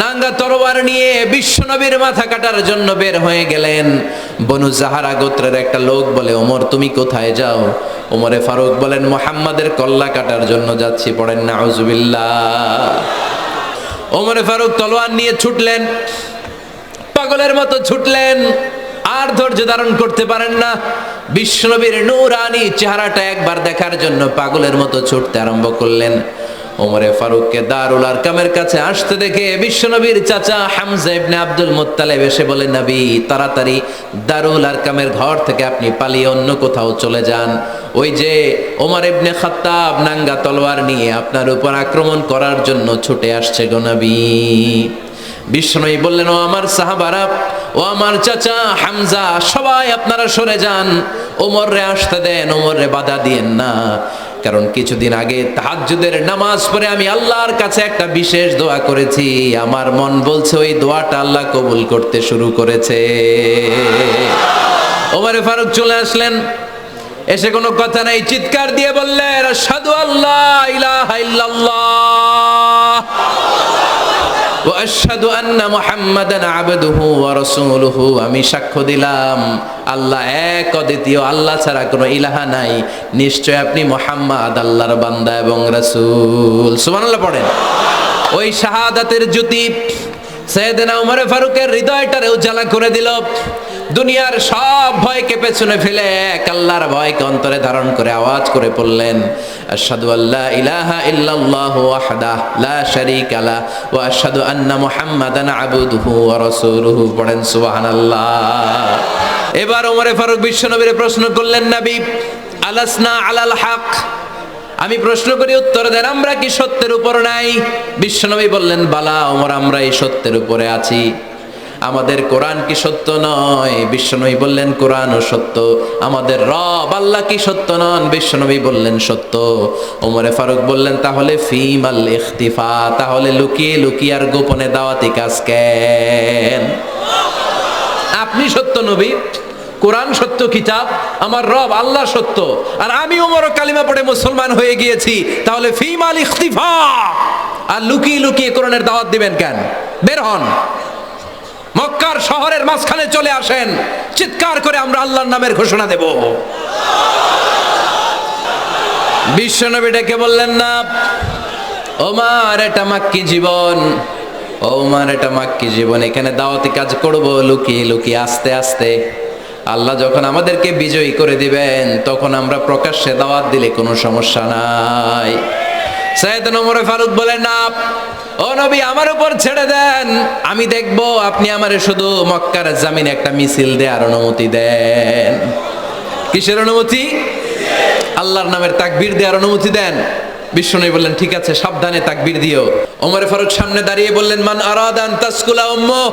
নাঙ্গা তরোয়ার নিয়ে বিশ্বনবীর মাথা কাটার জন্য বের হয়ে গেলেন। বনু জাহারা গোত্রের একটা লোক বলে, ওমর তুমি কোথায় যাও? ওমরে ফারুক বলেন, মুহাম্মাদের কল্লা কাটার জন্য যাচ্ছি। পড়েন নাউজুবিল্লাহ। ওমরে ফারুক তলোয়ার নিয়ে ছুটলেন, পাগলের মতো ছুটলেন, আর ধৈর্য ধারণ করতে পারেন না। বিশ্বনবীর নূরানি চেহারাটা একবার দেখার জন্য পাগলের মতো ছুটতে আরম্ভ করলেন। ওমরে ফারুককে দারুল আরকামের কাছে আসতে দেখে বিশ্বনবীর চাচা হামজা ইবনে আব্দুল মুত্তালিব এসে বলে, নবী তাড়াতাড়ি দারুল আরকামের ঘর থেকে আপনি পালিয়ে অন্য কোথাও চলে যান। ওই যে ওমর ইবনে খাত্তাব নাঙ্গা তলোয়ার নিয়ে আপনার উপর আক্রমণ করার জন্য ছুটে আসছে গো নবী। বিশ্বনবী বললেন, ও আমার সাহাবারা, ও আমার চাচা হামজা, সবাই আপনারা সরে যান, ওমররে আসতে দেন, ওমররে বাধা দিয়েন না। কারণ কিছুদিন আগে তাহাজ্জুদের নামাজ পড়ে আমি আল্লাহর কাছে একটা বিশেষ দোয়া করেছি। আমার মন বলছে ওই দোয়াটা আল্লাহ কবুল করতে শুরু করেছে। ওমরে ফারুক চলে আসলেন, এসে কোনো কথা নাই, চিৎকার দিয়ে বললেন, আশহাদু আল্লা ইলাহা ইল্লাল্লাহ ওয়া আশহাদু আন্না মুহাম্মাদান আবদুহু ওয়া রাসূলুহু। আমি সাক্ষ্য দিলাম আল্লাহ এক, অদ্বিতীয়, আল্লাহ ছাড়া কোনো ইলাহা নাই, নিশ্চয় আপনি মুহাম্মদ আল্লাহর বান্দা এবং রাসূল। সুবহানাল্লাহ পড়েন। ওই শাহাদাতের জ্যোতি সাইয়েদনা ওমর ফারুকের হৃদয়টারে উজালা করে দিল। দুনিয়ার সব ভয়কে পেছনে ফেলে এক আল্লাহর ভয়কে অন্তরে ধারণ করে আওয়াজ করে পড়লেন, আশহাদু আল্লা ইলাহা ইল্লাল্লাহু ওয়াহদাহু লা শারীকা লাহু ওয়া আশহাদু আন্না মুহাম্মাদান আবদুহু ওয়া রাসূলুহু। পড়েন সুবহানাল্লাহ। এবার ওমর ফারুক বিশ্বনবীর প্রশ্ন করলেন, নবী আলাসনা আলাল হক? আমি প্রশ্ন করি, উত্তর দেন, আমরা কি সত্যের উপর নাই? বিশ্বনবী বললেন, বালা ওমর, আমরা এই সত্যের উপরে আছি। আমাদের কোরআন কি সত্য নয়? বিশ্বনবী বললেন, কোরআনও সত্য। আমাদের রব আল্লাহ কি সত্য নন? বিশ্বনবী বললেন, সত্য। ওমরে ফারুক বললেন, তাহলে ফিমাল ইখতিফা, তাহলে লুকিয়ে লুকিয়ে আর গোপনে দাওয়াতি কাজ কেন? আপনি সত্য নবী, কোরআন সত্য কিতাব, আমার রব আল্লাহ সত্য, আর আমি ওমরও কালিমা পড়ে মুসলমান হয়ে গিয়েছি, তাহলে ফিমাল ইখতিফা, আর লুকিয়ে লুকিয়ে কোরআনের দাওয়াত দিবেন কেন? বের হন, মক্কার শহরের মাঝখানে চলে আসেন, চিৎকার করে আমরা আল্লাহর নামের ঘোষণা দেব। বিশ্বনবী ডেকে বললেন, না ওমর, এটা মাক্কি জীবন, ওমর এটা মাক্কি জীবন, এখানে দাওয়াতি কাজ করব লুকিয়ে লুকিয়ে, আস্তে আস্তে। আল্লাহ যখন আমাদেরকে বিজয়ী করে দিবেন তখন আমরা প্রকাশ্যে দাওয়াত দিলে কোনো সমস্যা নাই। সাইয়েদনা ওমর ফারুক বলেন, না ও নবী, আমার উপর ছেড়ে দেন, আমি দেখব আপনি আমারে শুধু মক্কার জামিনে একটা মিছিল দেওয়ার অনুমতি দেন। কিসের অনুমতি? আল্লাহর নামের তাকবীর দেওয়ার অনুমতি দেন। বিশ্বনবী বললেন, ঠিক আছে, সাবধানে তাকবীর দিও। ওমর ফারুক সামনে দাঁড়িয়ে বললেন, মান আরাদা আন তাসকুলা উম্মু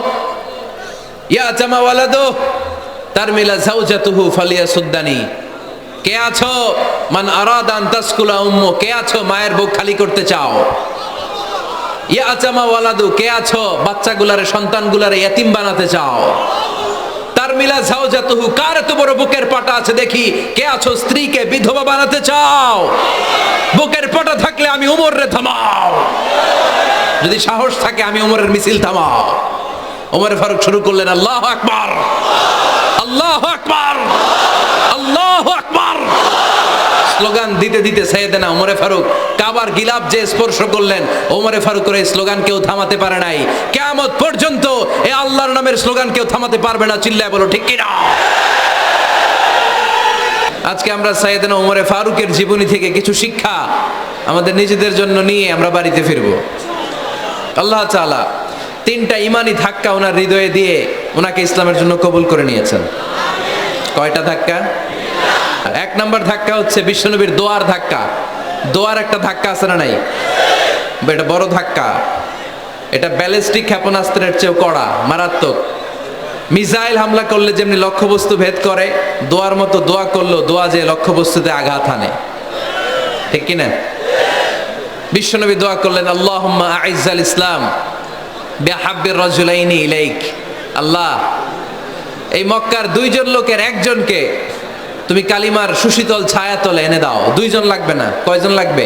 ইয়াতামা ওয়ালাদু তারমিলা যাওজাতুহু ফালিয়াসুদ্দানি। কে আছো? মান আরাদা আন তাসকুলা উম্মু, কে আছো মায়ের বুক খালি করতে চাও? ইয়াতামা ওয়ালাদু, কে আছো বাচ্চাগুলারে, সন্তানগুলারে ইয়াতিম বানাতে চাও? তারমিলা যাওজাতুহু, কার এত বড় বুকের পাটা আছে দেখি, কে আছো স্ত্রীকে বিধবা বানাতে চাও? বুকের পাটা থাকলে আমি ওমরে থামাও, যদি সাহস থাকে আমি ওমরের মিছিল থামাও। ওমর ফারুক শুরু করলেন, আল্লাহু আকবার, আল্লাহু আকবার, আল্লাহু আকবার। স্লোগান দিতে দিতে সাইয়েদনা ওমরে ফারুক কাবার গিলাফ যে স্পর্শ করলেন, ওমরে ফারুকের এই স্লোগান কেউ থামাতে পারে নাই। কিয়ামত পর্যন্ত এই আল্লাহর নামের স্লোগান কেউ থামাতে পারবে না। চিল্লায় বলো ঠিক কিনা? আজকে আমরা সাইয়েদনা ওমরে ফারুকের জীবনী থেকে কিছু শিক্ষা আমাদের নিজেদের জন্য নিয়ে আমরা বাড়িতে ফিরব। আল্লাহ তাআলা তিনটা ইমানি ধাক্কা ওনার হৃদয়ে দিয়ে ওনাকে ইসলামের জন্য কবুল করে নিয়েছেন। কয়টা ধাক্কা? এক নম্বর ধাক্কা হচ্ছে বিশ্বনবীর দোয়ার ধাক্কা। দোয়ার একটা ধাক্কা আছে না নাই? এটা বড় ধাক্কা, এটা ব্যালিস্টিক ক্ষেপণাস্ত্রের চেয়েও কড়া, মারাত্মক। মিসাইল হামলা করলে যেমনি লক্ষ্যবস্তু ভেদ করে, দোয়ার মতো দোয়া করলো, দোয়া যে লক্ষ্যবস্তুতে আঘাত হানে, ঠিক কিনা? বিশ্বনবী দোয়া করলেন, আল্লাহুম্মা আইজ্জাল ইসলাম বিহাব্বির রাজুলাইনি ইলাইক। আল্লাহ, এই মক্কার দুইজন লোকের একজনকে তুমি কালিমার সুশীতল ছায়াতলে এনে দাও। দুইজন লাগবে না, কয়জন লাগবে?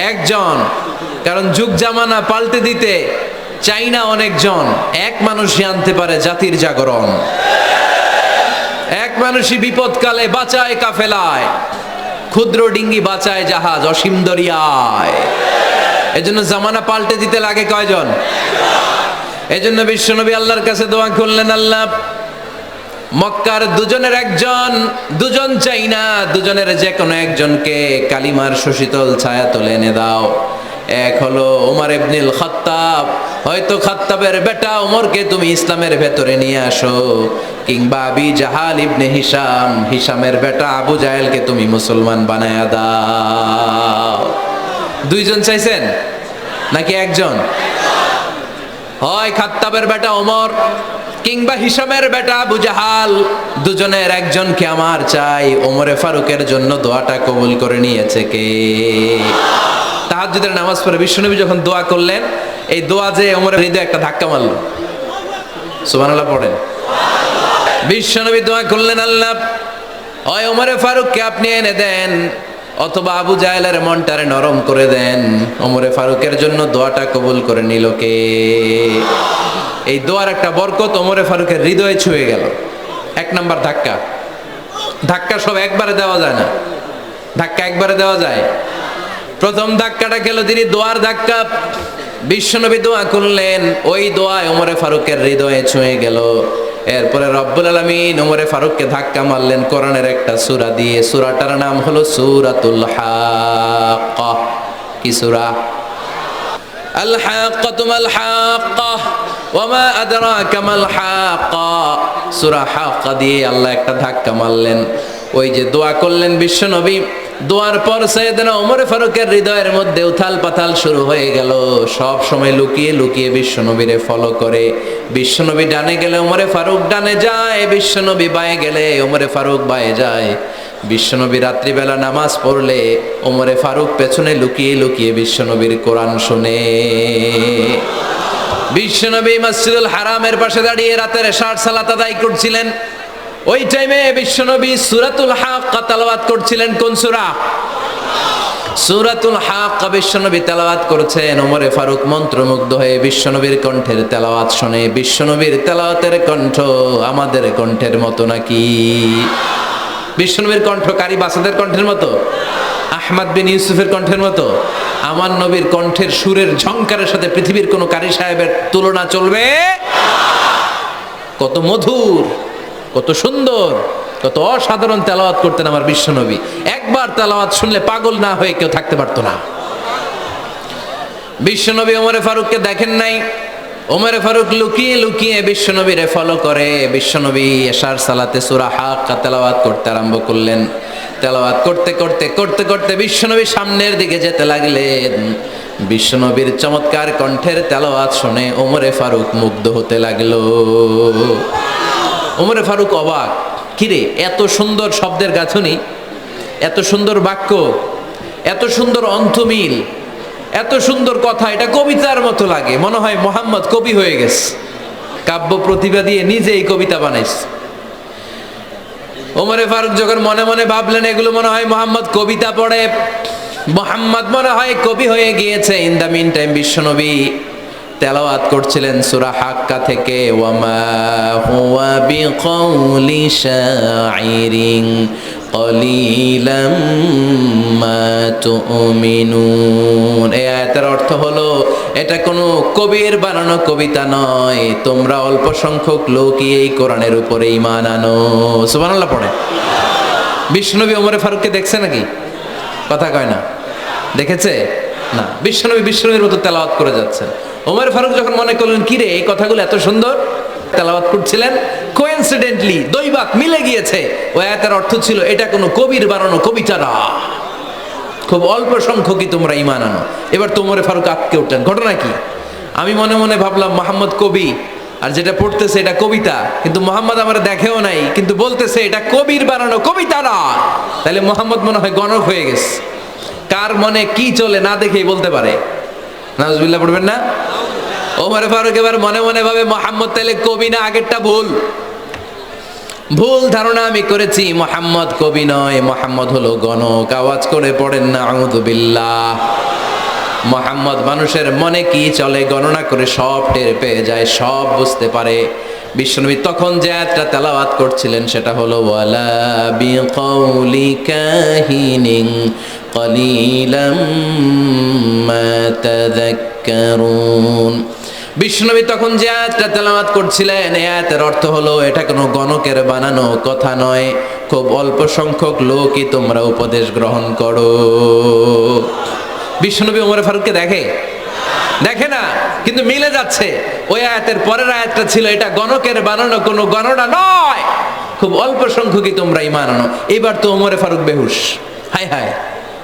একজন। কারণ যুগ জামানা পাল্টে দিতে চাই না অনেকজন, এক মানুষই আনতে পারে জাতির জাগরণ। এক মানুষই বিপদকালে বাঁচায় কাফেলায়, ক্ষুদ্র ডিঙ্গি বাঁচায় জাহাজ অসীম দরিয়ায়। এজন্য জামানা পাল্টে দিতে লাগে কয়জন? এজন্য বিশ্বনবী আল্লাহর কাছে দোয়া করলেন, আল্লাহ মক্কার দুজনের একজন, দুজন চাই না, দুজনের যে কোনো একজনকে কালিমার সুশীতল ছায়া তুলে এনে দাও। এক হলো ওমর ইবনুল খাত্তাব, হয়তো খাত্তাবের বেটা ওমরকে তুমি ইসলামের ভেতরে নিয়ে আসো, কিংবা আবি জাহাল ইবনে হিশাম, হিশামের বেটা আবু জাহেলকে তুমি মুসলমান বানায়া দাও। দুইজন চাইছেন নাকি একজন? হয় খাত্তাবের বেটা ওমর কিংবা হিশামের বেটা আবু জাহাল, দুজনের একজনকে আমার চাই। ওমরে ফারুকের জন্য দোয়াটা কবুল করে নিয়েছে কে? তাহাজ্জুদের নামাজ পড়ে বিশ্বনবী যখন দোয়া করলেন, এই দোয়া যে ওমরের হৃদয়ে একটা ধাক্কা মারলো। সুবহানাল্লাহ পড়েন। বিশ্বনবী দোয়া করলেন, আল্লাহ হয় ওমরে ফারুককে আপনি এনে দেন, অথবা আবু জাহেলের মনটারে নরম করে দেন। ওমরে ফারুকের জন্য দোয়াটা কবুল করে নিল কে? এই দোয়ার একটা বরকত ওমরে ফারুকের হৃদয়ে ছুঁয়ে গেল। এক নাম্বার ধাক্কা। ধাক্কা সব একবারে দেওয়া যায় না, ধাক্কা একবারে দেওয়া যায়। প্রথম ধাক্কাটা গেল তিনি দোয়ার ধাক্কা। বিশ্বনবী দোয়া করলেন, ওই দোয়ায় ওমরে ফারুকের হৃদয়ে ছুঁয়ে গেল। এরপরে রব্বুল আলামিন ওমরে ফারুককে ধাক্কা মারলেন কোরআনের একটা সূরা দিয়ে। সূরাটার নাম হলো সূরাতুল হাক্কা। কি সূরা? আল হাক্কাতু মাল হাক্কা ওয়া মা আদরাকা মাল হাক্কা। সূরা হাক্কা দিয়ে আল্লাহ একটা ধাক্কা মারলেন। ওই যে দোয়া করলেন বিশ্বনবী, দোয়ার পর সাইয়েদনা ওমর ফারুকের হৃদয়ের মধ্যে উথাল পাথাল শুরু হয়ে গেল। সব সময় লুকিয়ে লুকিয়ে বিশ্বনবীরে ফলো করে। বিশ্বনবী ডানে গেলে ওমরে ফারুক ডানে যায়, বিশ্বনবী বায়ে গেলে ওমরে ফারুক বায়ে যায়। বিশ্বনবী রাত্রিবেলা নামাজ পড়লে ওমরে ফারুক পেছনে লুকিয়ে লুকিয়ে বিশ্বনবীর কোরআন শুনে। বিশ্বনবী মসজিদুল হারামের পাশে দাঁড়িয়ে রাতের এশার সালাত আদায় করছিলেন। ওই টাইমে বিশ্বনবী সূরাতুল হাক্কা তেলাওয়াত করছিলেন। কোন সূরা? সূরাতুল হাক্কা বিশ্বনবী তেলাওয়াত করছেন। ওমরে ফারুক মন্ত্রমুগ্ধ হয়ে বিশ্বনবীর কণ্ঠের তেলাওয়াত শুনে। বিশ্বনবীর তেলাওয়াতের কণ্ঠ আমাদের কণ্ঠের মতো নাকি? বিশ্বনবীর কণ্ঠ কারি বাসাদের কণ্ঠের মতো? আহমদ বিন ইউসুফের কণ্ঠের মতো? আমার নবীর কণ্ঠের সুরের ঝংকারের সাথে পৃথিবীর কোন কারি সাহেবের তুলনা চলবে? কত মধুর, কত সুন্দর, কত অসাধারণ তেলাওয়াত করতেন আমার বিশ্বনবী। একবার তেলাওয়াত শুনলে পাগল না হয়ে কেউ থাকতে পারতো না। বিশ্বনবী ওমরে ফারুককে দেখেন নাই। ওমরে ফারুক লুকিয়ে লুকিয়ে বিশ্বনবীরে ফলো করে। বিশ্বনবী এশার সালাতে সূরা হাক্কা তেলাওয়াত করতে আরম্ভ করলেন। তেলাওয়াত করতে করতে করতে করতে বিশ্বনবী সামনের দিকে যেতে লাগলেন। বিশ্বনবীর চমৎকার কণ্ঠের তেলাওয়াত শুনে ওমরে ফারুক মুগ্ধ হতে লাগলো। ওমরে ফারুক অবাক, কিরে এত সুন্দর শব্দের গাঁথনি, এত সুন্দর বাক্য, এত সুন্দর অন্তমিল, এত সুন্দর কথা, এটা কবিতার মতো লাগে। মনে হয় মোহাম্মদ কবি হয়ে গেছে, কাব্য প্রতিভা দিয়ে নিজেই কবিতা বানাইছে। ওমরে ফারুক যখন মনে মনে ভাবলেন এগুলো মনে হয় মোহাম্মদ কবিতা পড়ে, মোহাম্মদ মনে হয় কবি হয়ে গিয়েছে। ইন দ্য মিন টাইম বিশ্বনবী তেলাওয়াত করছিলেন সূরা হাক্কা থেকে, ওয়ামা হুয়া বিকাউলি শাইরিন কলিলাম মা তুমিনুন। এই আয়াতের অর্থ হলো এটা কোনো কবির বানানো কবিতা নয়, তোমরা অল্প সংখ্যক লোকই এই কোরআনের উপরে ঈমান আনো। সুবহানাল্লাহ পড়ে। বিশ্বনবী ওমরে ফারুককে দেখছে নাকি? কথা কয় না, দেখেছে না? বিশ্বনবীর মতো তেলাওয়াত করে যাচ্ছেন। ওমর ফারুক যখন মনে করলেন কিরে এই কথাগুলো এত সুন্দর, তেলাওয়াত করছিলেন, কোইন্সিডেন্টলি দৈবাত মিলে গিয়েছে। ওই আয়াতের অর্থ ছিল এটা কোনো কবির বানানো কবিতা না, খুব অল্প সংখ্যকই তোমরা ঈমান আনো। এবার তো ওমর ফারুক আটকে উঠলেন, ঘটনা কি? আমি মনে মনে ভাবলাম মোহাম্মদ কবি, আর যেটা পড়তেছে এটা কবিতা, কিন্তু মোহাম্মদ আমার দেখেও নাই, কিন্তু বলতেছে এটা কবির বানানো কবিতা না। তাহলে মোহাম্মদ মনে হয় গণক হয়ে গেছে। কার মনে কি চলে না দেখেই বলতে পারে। নাউজুবিল্লাহ পড়বেন না? ওমর ফারুক এবার মনে মনে ভাবে মোহাম্মদ তাহলে কবি না, আগেরটা ভুল, ভুল ধারণা আমি করেছি। মোহাম্মদ কবি নয়, মোহাম্মদ হলো গণক। আওয়াজ করে পড়েন না আউযু বিল্লাহ। মুহাম্মদ মানুষের মনে কি চলে গণনা করে সব টের পেয়ে যায়, সব বুঝতে পারে। বিশ্বনবী তখন যে আয়াতটা তেলাওয়াত করছিলেন সেটা হলো ওয়ালা বিকাউলি কাহিনিন কলিলাম মা তাযাক্কারুন। বিশ্বনবী তখন যে আয়াতটা তেলাওয়াত করছিলেন এই আয়াতের অর্থ হলো এটা কোনো গণকের বানানো কথা নয়, খুব অল্প সংখ্যক লোকই তোমরা উপদেশ গ্রহণ করো। বিশ্বনবী ওমর ফারুককে দেখে না, কিন্তু মিলে যাচ্ছে। ওই আয়াতের পরের আয়াতটা ছিল এটা গণকের বানানো কোনো গণনা নয়, খুব অল্প সংখ্যকই তোমরা ঈমান আনো। এবার তো ওমর ফারুক বেহুশ। হায় হায়,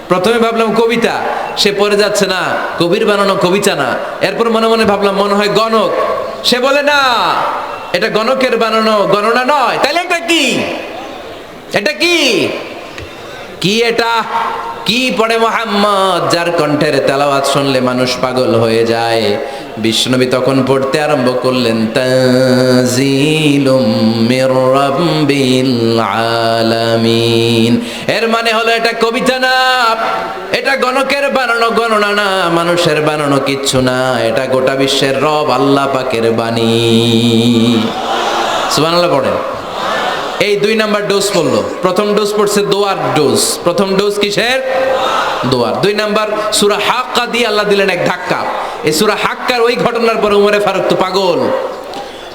প্রথমে ভাবলাম কবিতা, সে পড়ে যাচ্ছে না কবির বানানো কবিতা না। এরপর মনে মনে ভাবলাম মনে হয় গণক, সে বলে না এটা গণকের বানানো গণনা নয়। তাহলে এটা কি? এটা কি কি এটা কি পড়ে মুহাম্মদ, যার কণ্ঠের তেলাওয়াত শুনলে মানুষ পাগল হয়ে যায়। বিশ্বনবী তখন পড়তে আরম্ভ করলেন তানজিলুম মির রাব্বিল আলামিন। এর মানে হলো এটা কবিতা না, এটা গণকের বানানো গণনা না, মানুষের বানানো কিচ্ছু না, এটা গোটা বিশ্বের রব আল্লাহ পাকের বাণী। সুবহানাল্লাহ পড়েন। এই 2 নাম্বার ডোজ পড়লো। প্রথম ডোজ পড়ছে দোয়ার ডোজ। প্রথম ডোজ কিসের? দোয়ার। 2 নাম্বার সূরা হাক্কা দিয়ে আল্লাহ দিলেন এক ধাক্কা। এই সূরা হাক্কার ওই ঘটনার পরে ওমরে ফারুক তো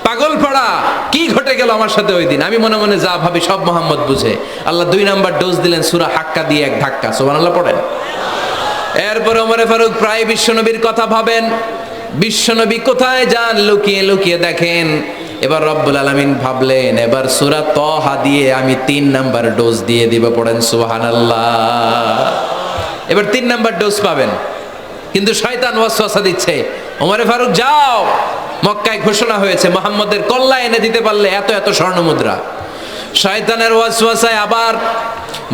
পাগল পড়া, কি ঘটে গেল আমার সাথে ওই দিন, আমি মনে মনে যা ভাবি সব মোহাম্মদ বুঝে। আল্লাহ 2 নাম্বার ডোজ দিলেন সূরা হাক্কা দিয়ে এক ধাক্কা। সুবহানাল্লাহ পড়েন। এরপরে ওমরে ফারুক প্রায় বিশ্বনবীর কথা ভাবেন, বিশ্বনবী কোথায় যান লুকিয়ে লুকিয়ে দেখেন। এবার রব্বুল আলামিন ভাবলেন এবার সূরা তাহা দিয়ে আমি 3 নাম্বার ডোজ দিয়ে দিব। পড়েন সুবহানাল্লাহ। এবার 3 নাম্বার ডোজ পাবেন, কিন্তু শয়তান ওয়াসওয়াসা দিচ্ছে, ওমরে ফারুক যাও, মক্কায় ঘোষণা হয়েছে মুহাম্মদের কল্লা এনে দিতে পারলে এত এত স্বর্ণ মুদ্রা। শয়তানের ওয়াসওয়াসায় আবার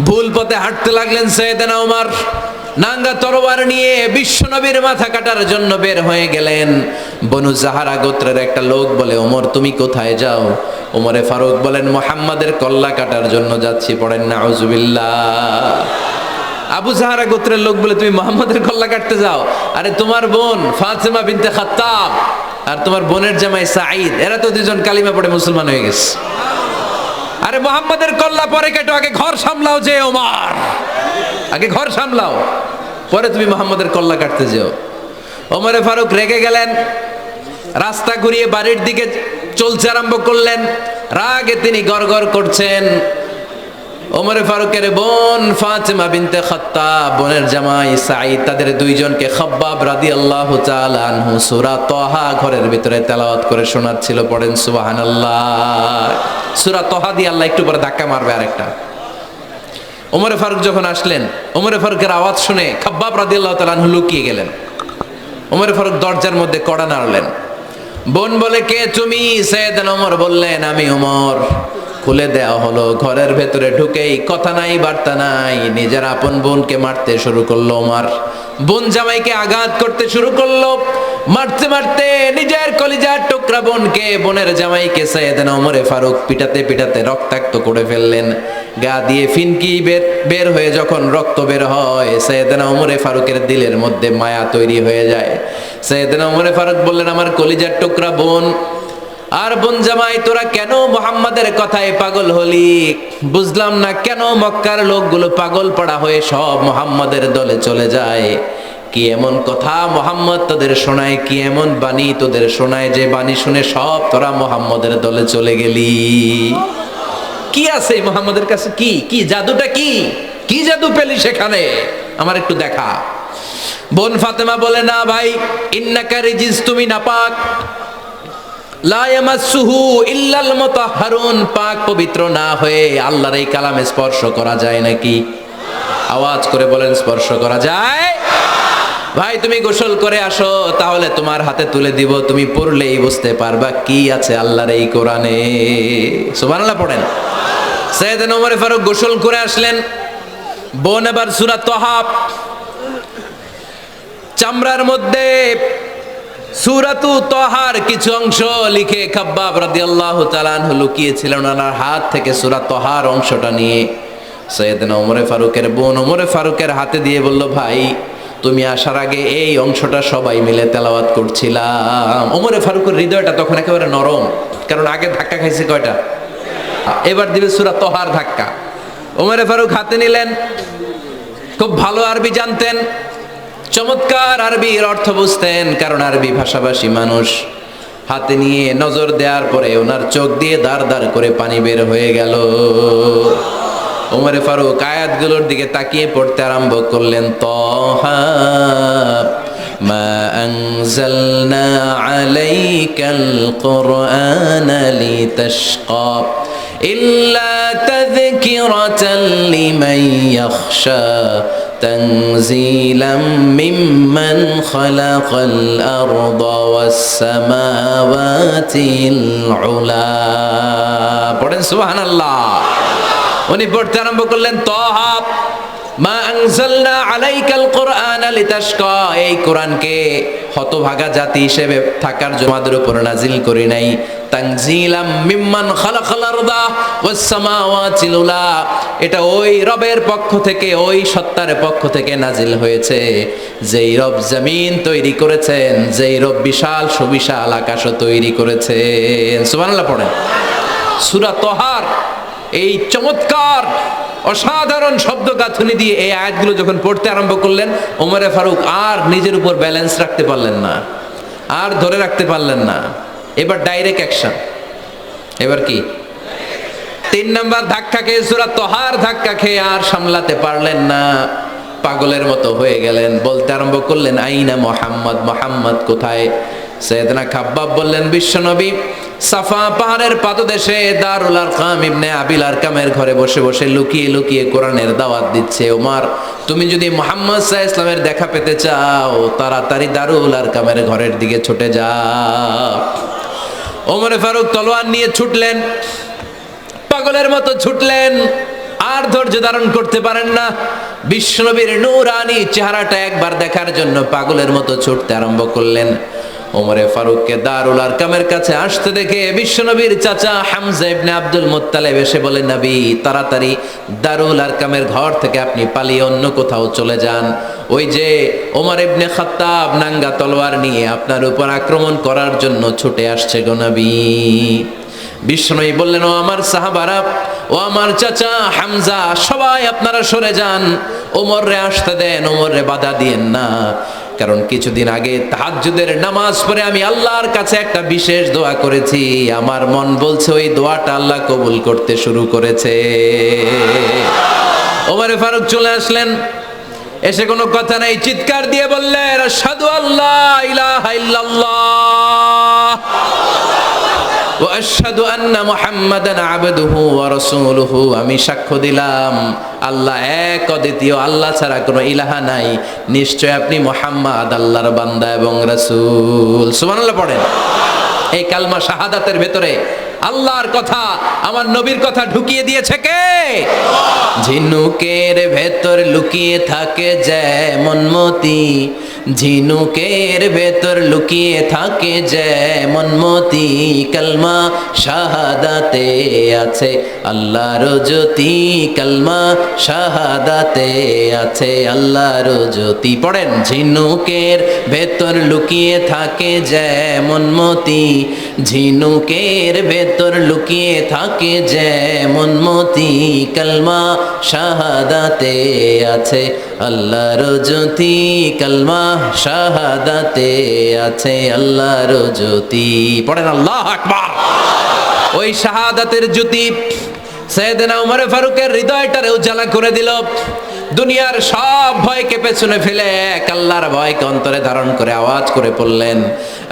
ভুল পথে হাঁটতে লাগলেন সাইয়েদনা ওমর। নাঙ্গা তরবার নিয়ে বিশ্বনবীর মাথা কাটার জন্য বের হয়ে গেলেন। বনু জাহারা গোত্রের একটা লোক বলে ওমর তুমি কোথায় যাও? ওমরে ফারুক বলেন মুহাম্মাদের কল্লা কাটার জন্য যাচ্ছি। পড়েন নাউজুবিল্লাহ। আবু জাহারা গোত্রের লোক বলে তুমি মুহাম্মাদের কল্লা কাটতে যাও? আরে তোমার বোন ফাতেমা বিনতে খাত্তাব আর তোমার বোনের জামাই সাঈদ, এরা তো দুজন কালিমা পড়ে মুসলমান হয়ে গেছে। আরে মুহাম্মাদের কল্লা পরে কেটো, আগে ঘর সামলাও। যে ওমর আগে ঘর সামলাও, পরে তুমি মুহাম্মাদের কল্লা কাটতে যেও। ওমরে ফারুক রেগে গেলেন, রাস্তা ঘুরিয়ে বাড়ির দিকে চলতে আরম্ভ করলেন। রাগে তিনি গড়গড় করছেন। ওমরে ফারুকের বোন ফাতেমা বিনতে খাত্তাব, বোনের জামাই সাঈদ, তাদের দুইজনকে খাব্বাব রাদিয়াল্লাহু তাআলা আনহু সূরা তাহা ঘরের ভিতরে তেলাওয়াত করে শোনাচ্ছিল। পড়েন সুবহানাল্লাহ। সূরা তাহা দিয়ে আল্লাহ একটু পরে ধাক্কা মারবে আরেকটা। ওমরে ফারুক যখন আসলেন, ওমরে ফারুকের আওয়াজ শুনে খাব্বাব রাদিয়াল্লাহু তাআলা আনহু লুকিয়ে গেলেন। ওমরে ফারুক দরজার মধ্যে কড়া নাড়লেন। বোন বলে কে তুমি? সাইয়েদনা ওমর বললেন আমি ওমর। খুলে দেওয়া হলো। ঘরের ভেতরে ঢুকেই কথা নাই বার্তা নাই, নিজের আপন বোনকে মারতে শুরু করলো ওমর। বোন জামাইকে আঘাত করতে শুরু করলো। মারতে মারতে নিজের কলিজার টুকরা বোনকে, বোনের জামাইকে সাইয়েদনা ওমরে ফারুক পিটাতে পিটাতে রক্তাক্ত করে ফেললেন। গা দিয়ে ফিনকি বের হয়ে যখন রক্ত বের হয়, সাইয়েদনা ওমরে ফারুকের দিলের মধ্যে মায়া তৈরি হয়ে যায়। সাইয়েদনা ওমরে ফারুক বললেন আমার কলিজার টুকরা বোন আর বোন জামাই, তোরা কেন মুহাম্মাদের কথায় পাগল হলি? বুঝলাম না কেন মক্কার লোকগুলো পাগল পড়া হয়ে সব মুহাম্মাদের দলে চলে যায়। কি এমন কথা মুহাম্মদ তোদের শোনায়, কি এমন বাণী তোদের শোনায় যে বাণী শুনে সব তোরা মুহাম্মাদের দলে চলে গেলি? কি আছে মুহাম্মাদের কাছে? কি জাদুটা কি জাদু পেলি সেখানে? আমার একটু দেখা। বোন ফাতেমা বলে না ভাই, ইন্নাকা রিজিস, তুমি নাপাক। লা ইয়ামাসসুহু ইল্লাল মুতাহহারুন, পাক পবিত্র না হয়ে আল্লাহর এই কালামে স্পর্শ করা যায় নাকি? আওয়াজ করে বলেন স্পর্শ করা যায়? ভাই তুমি গোসল করে আসো, তাহলে তোমার হাতে তুলে দিব, তুমি পড়লেই বুঝতে পারবা কি আছে আল্লাহর এই কোরআনে। সুবহানাল্লাহ পড়েন। সাইয়েদনা ওমর ফারুক গোসল করে আসলেন। বোন এবার সূরা তাহা চামড়ার মধ্যে সূরাতু তাহার কিছু অংশ লিখে খাব্বাব রাদিয়াল্লাহু তাআলা আনহু লুকিয়েছিলেন ওনার হাত থেকে। সূরা তাহার অংশটা নিয়ে সাইয়েদনা ওমরে ফারুকের বোন ওমরে ফারুকের হাতে দিয়ে বলল ভাই তুমি আসার আগে এই অংশটা সবাই মিলে তেলাওয়াত করছিলাম। ওমরে ফারুকের হৃদয়টা তখন একেবারে নরম, কারণ আগে ধাক্কা খাইছে কয়টা, এবার দিবে সূরা তহার ধাক্কা। ওমরে ফারুক হাতে নিলেন, খুব ভালো আরবি জানতেন, চমৎকার আরবির অর্থ বুঝতেন, কারণ আরবি ভাষাভাষী মানুষ। হাতে নিয়ে নজর দেওয়ার পরে ওনার চোখ দিয়ে দাঁড় দাঁড় করে পানি বের হয়ে গেল। ওমরে ফারুক আয়াতগুলোর দিকে তাকিয়ে পড়তে আরম্ভ করলেন। তহা মা আনজালনা আলাইকাল কুরআনা লিতাশকা ইল্লা তাযকিরাতান লিমান ইয়াখশা তানজিলাম মিম্মান খালাকাল আরদা ওয়াস সামাওয়াতিল উলা। পড়েন সুবহানাল্লাহ। উনি পড়তে আরম্ভ করলেন, তহা মা আনজালনা আলাইকাল কুরআনা লিতাশকা, এই কোরআনকে হতভাগা জাতি হিসেবে থাকার জন্য আমাদের উপর নাজিল করি নাই। তানজিলাম মিম্মান খালাকাল আরদা ওয়াস সামাওয়াতিল উলা, এটা ওই রবের পক্ষ থেকে, ওই সত্তার পক্ষ থেকে নাজিল হয়েছে, যেই রব জমিন তৈরি করেছেন, যেই রব বিশাল সুবিশাল আকাশও তৈরি করেছেন। সুবহানাল্লাহ পড়েন। সূরা তহার এই চমৎকার অসাধারণ শব্দ গাঁথুনি দিয়ে এই আয়াতগুলো যখন পড়তে আরম্ভ করলেন, ওমরে ফারুক আর নিজের উপর ব্যালেন্স রাখতে পারলেন না, আর ধরে রাখতে পারলেন না। এবার ডাইরেক্ট অ্যাকশন। এবার কি 3 নাম্বার ধাক্কা খেয়ে, সূরা তহার ধাক্কা খেয়ে আর সামলাতে পারলেন না, পাগলের মতো হয়ে গেলেন। বলতে আরম্ভ করলেন, আইনা মুহাম্মদ, মুহাম্মদ কোথায়? সাইয়েদনা খাব্বাব বললেন, বিশ্বনবী সাফা পাহাড়ের পাদদেশে দারুল আরকাম ইবনে আবিল আরকামের ঘরে বসে বসে লুকিয়ে লুকিয়ে কোরআনের দাওয়াত দিচ্ছে। ওমর, তুমি যদি মুহাম্মদ সাল্লাল্লাহু আলাইহি ওয়াসাল্লামের দেখা পেতে চাও, তাড়াতাড়ি দারুল আরকামের ঘরের দিকে ছুটে যাও। ওমরে ফারুক তলোয়ার নিয়ে ছুটলেন, পাগলের মতো ছুটলেন, আর ধৈর্য ধারণ করতে পারেন না। বিশ্বনবীর নূরানি চেহারাটা একবার দেখার জন্য পাগলের মতো ছুটতে আরম্ভ করলেন। ওমরে ফারুককে দারুল আরকামের কাছে আসতে দেখে বিশ্বনবীর চাচা হামজা ইবনে আব্দুল মুত্তালিব এসে বলেন, নবী তাড়াতাড়ি দারুল আরকামের ঘর থেকে আপনি পালিয়ে অন্য কোথাও চলে যান, ওই যে ওমর ইবনে খাত্তাব নাঙ্গা তলোয়ার নিয়ে আপনার উপর আক্রমণ করার জন্য ছুটে আসছে গো নবী। বিশ্বনবী বললেন, ও আমার সাহাবারা, ও আমার চাচা হামজা, সবাই আপনারা সরে যান, ওমররে আসতে দেন, ওমররে বাধা দিয়েন না, কারণ কিছুদিন আগে তাহাজ্জুদের নামাজ পড়ে আমি আল্লাহর কাছে একটা বিশেষ দোয়া করেছি, আমার মন বলছে ওই দোয়াটা আল্লাহ কবুল করতে শুরু করেছে। ওমরে ফারুক চলে আসলেন, এসে কোনো কথা নাই, চিৎকার দিয়ে বললেন, আশহাদু আল্লা ইলাহা ইল্লাল্লাহ ওয়া আশহাদু আন্না মুহাম্মাদান আবদুহু ওয়া রাসূলুহু, আমি সাক্ষ্য দিলাম আল্লাহ এক, অদ্বিতীয়, আল্লাহ ছাড়া কোনো ইলাহা নাই, নিশ্চয় আপনি মুহাম্মদ আল্লাহর বান্দা এবং রাসূল। সুবহানাল্লাহ পড়েন। এই কালমা শাহাদাতের ভেতরে আল্লাহর কথা, আমার নবীর কথা ঢুকিয়ে দিয়েছে কে? ঝিনুকের ভেতর লুকিয়ে থাকে যেমন মতি, ঝিনুকের ভেতর লুকিয়ে থাকে যেমন মতি, কালমা শাহাদাতে আছে আল্লাহর জ্যোতি, কালমা শাহাদাতে আছে আল্লাহর জ্যোতি। পড়েন, ঝিনুকের ভেতর লুকিয়ে থাকে যেমন মতি, ঝিনুকের ভেতর লুকিয়ে থাকে যেমন মতি, কালমা শাহাদাতে আছে আল্লাহর জ্যোতি, কালমা শাহাদাতে আছে আল্লাহর জ্যোতি। পড়েন আল্লাহু আকবার। ওই শাহাদাতের জ্যোতি সাইয়েদনা ওমর ফারুকের হৃদয়টারে উজালা করে দিল। দুনিয়ার সব ভয়কে পেছনে ফেলে এক আল্লাহর ভয়কে অন্তরে ধারণ করে আওয়াজ করে পড়লেন,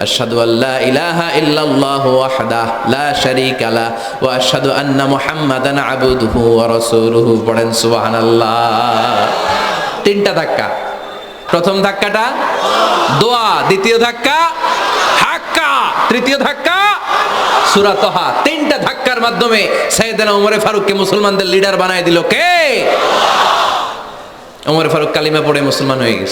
আশহাদু আল্লা ইলাহা ইল্লাল্লাহু ওয়াহদাহু লা শারীকা লাহু ওয়া আশহাদু আন্না মুহাম্মাদান আবদুহু ওয়া রাসূলুহু। পড়েন সুবহানাল্লাহ। 3টা ধাক্কা। প্রথম ধাক্কাটা দোয়া, দ্বিতীয় ধাক্কা হাক্কা, তৃতীয় ধাক্কা সূরা তাহা। 3টা ধাক্কার মাধ্যমে সাইয়েদনা ওমর ফারুককে মুসলমানদের লিডার বানায় দিল কে? ওমর ফারুক কালিমা পড়ে মুসলমান হয়ে গেছে।